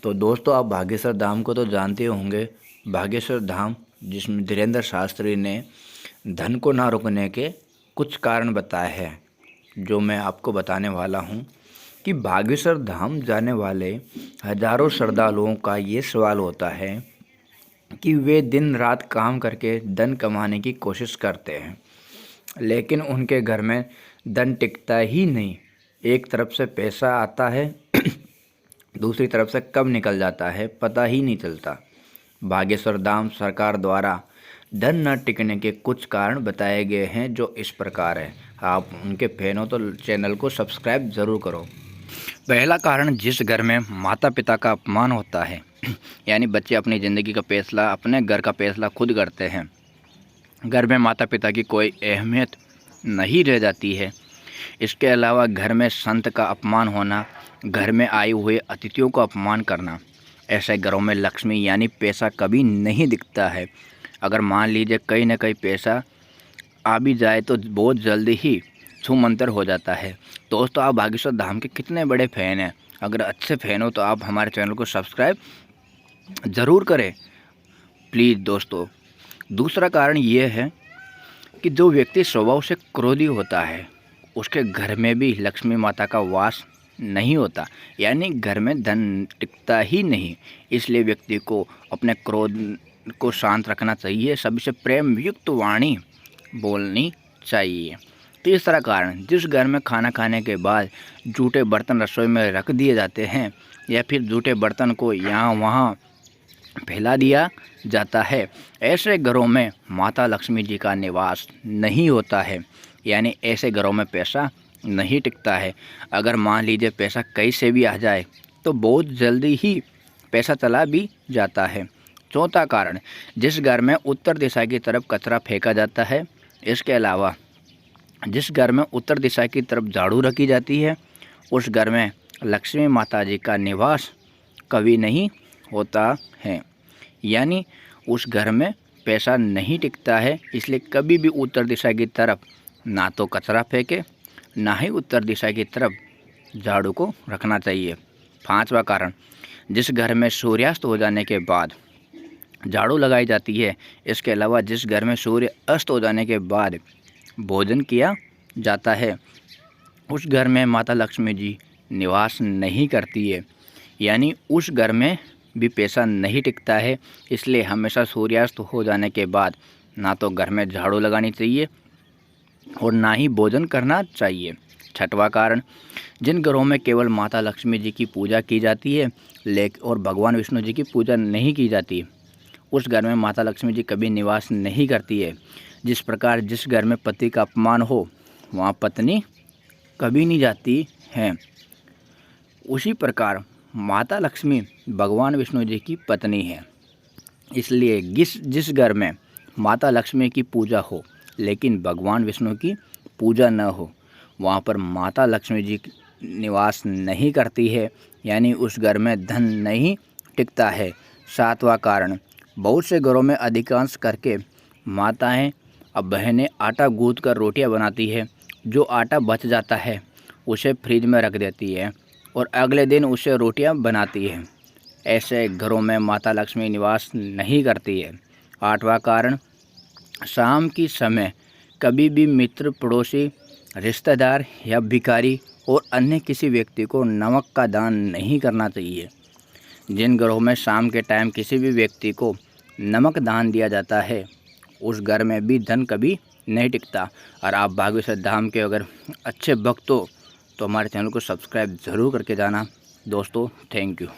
तो दोस्तों, आप बागेश्वर धाम को तो जानते होंगे। बागेश्वर धाम जिसमें धीरेन्द्र शास्त्री ने धन को ना रुकने के कुछ कारण बताए हैं, जो मैं आपको बताने वाला हूं कि बागेश्वर धाम जाने वाले हजारों श्रद्धालुओं का ये सवाल होता है कि वे दिन रात काम करके धन कमाने की कोशिश करते हैं, लेकिन उनके घर में धन टिकता ही नहीं। एक तरफ से पैसा आता है, दूसरी तरफ से कब निकल जाता है पता ही नहीं चलता। बागेश्वर धाम सरकार द्वारा धन न टिकने के कुछ कारण बताए गए हैं, जो इस प्रकार है। आप उनके फैन हो तो चैनल को सब्सक्राइब ज़रूर करो। पहला कारण, जिस घर में माता पिता का अपमान होता है, यानी बच्चे अपनी ज़िंदगी का फैसला, अपने घर का फैसला खुद करते हैं। घर में माता पिता की कोई अहमियत नहीं रह जाती है। इसके अलावा घर में संत का अपमान होना, घर में आए हुए अतिथियों को अपमान करना। ऐसे घरों में लक्ष्मी यानी पैसा कभी नहीं दिखता है। अगर मान लीजिए कहीं ना कहीं पैसा आ भी जाए तो बहुत जल्दी ही छूमंतर हो जाता है। दोस्तों, आप बागेश्वर धाम के कितने बड़े फ़ैन हैं? अगर अच्छे फ़ैन हो तो आप हमारे चैनल को सब्सक्राइब ज़रूर करें प्लीज़ दोस्तों। दूसरा कारण ये है कि जो व्यक्ति स्वभाव से क्रोधी होता है, उसके घर में भी लक्ष्मी माता का वास नहीं होता, यानी घर में धन टिकता ही नहीं। इसलिए व्यक्ति को अपने क्रोध को शांत रखना चाहिए, सभी से प्रेम युक्त वाणी बोलनी चाहिए। तीसरा कारण, जिस घर में खाना खाने के बाद जूठे बर्तन रसोई में रख दिए जाते हैं या फिर जूठे बर्तन को यहाँ वहाँ फैला दिया जाता है, ऐसे घरों में माता लक्ष्मी जी का निवास नहीं होता है, यानी ऐसे घरों में पैसा नहीं टिकता है। अगर मान लीजिए पैसा कहीं से भी आ जाए तो बहुत जल्दी ही पैसा चला भी जाता है। चौथा कारण, जिस घर में उत्तर दिशा की तरफ कचरा फेंका जाता है, इसके अलावा जिस घर में उत्तर दिशा की तरफ झाड़ू रखी जाती है, उस घर में लक्ष्मी माता जी का निवास कभी नहीं होता है, यानी उस घर में पैसा नहीं टिकता है। इसलिए कभी भी उत्तर दिशा की तरफ ना तो कचरा फेंके, ना ही उत्तर दिशा की तरफ झाड़ू को रखना चाहिए। पांचवा कारण, जिस घर में सूर्यास्त हो जाने के बाद झाड़ू लगाई जाती है, इसके अलावा जिस घर में सूर्य अस्त हो जाने के बाद भोजन किया जाता है, उस घर में माता लक्ष्मी जी निवास नहीं करती है, यानी उस घर में भी पैसा नहीं टिकता है। इसलिए हमेशा सूर्यास्त हो जाने के बाद ना तो घर में झाड़ू लगानी चाहिए और ना ही भोजन करना चाहिए। छठवां कारण, जिन घरों में केवल माता लक्ष्मी जी की पूजा की जाती है और भगवान विष्णु जी की पूजा नहीं की जाती, उस घर में माता लक्ष्मी जी कभी निवास नहीं करती है। जिस प्रकार जिस घर में पति का अपमान हो, वहाँ पत्नी कभी नहीं जाती है। उसी प्रकार माता लक्ष्मी भगवान विष्णु जी की पत्नी है। इसलिए जिस घर में माता लक्ष्मी की पूजा हो लेकिन भगवान विष्णु की पूजा न हो, वहाँ पर माता लक्ष्मी जी निवास नहीं करती है, यानी उस घर में धन नहीं टिकता है। सातवां कारण, बहुत से घरों में अधिकांश करके माताएं अब बहनें आटा गूँथ कर रोटियां बनाती है। जो आटा बच जाता है उसे फ्रिज में रख देती है और अगले दिन उसे रोटियां बनाती है। ऐसे घरों में माता लक्ष्मी निवास नहीं करती है। आठवां कारण, शाम की समय कभी भी मित्र, पड़ोसी, रिश्तेदार या भिखारी और अन्य किसी व्यक्ति को नमक का दान नहीं करना चाहिए। जिन घरों में शाम के टाइम किसी भी व्यक्ति को नमक दान दिया जाता है, उस घर में भी धन कभी नहीं टिकता। और आप बागेश्वर धाम के अगर अच्छे भक्त हो तो हमारे चैनल को सब्सक्राइब ज़रूर करके जाना दोस्तों। Thank you.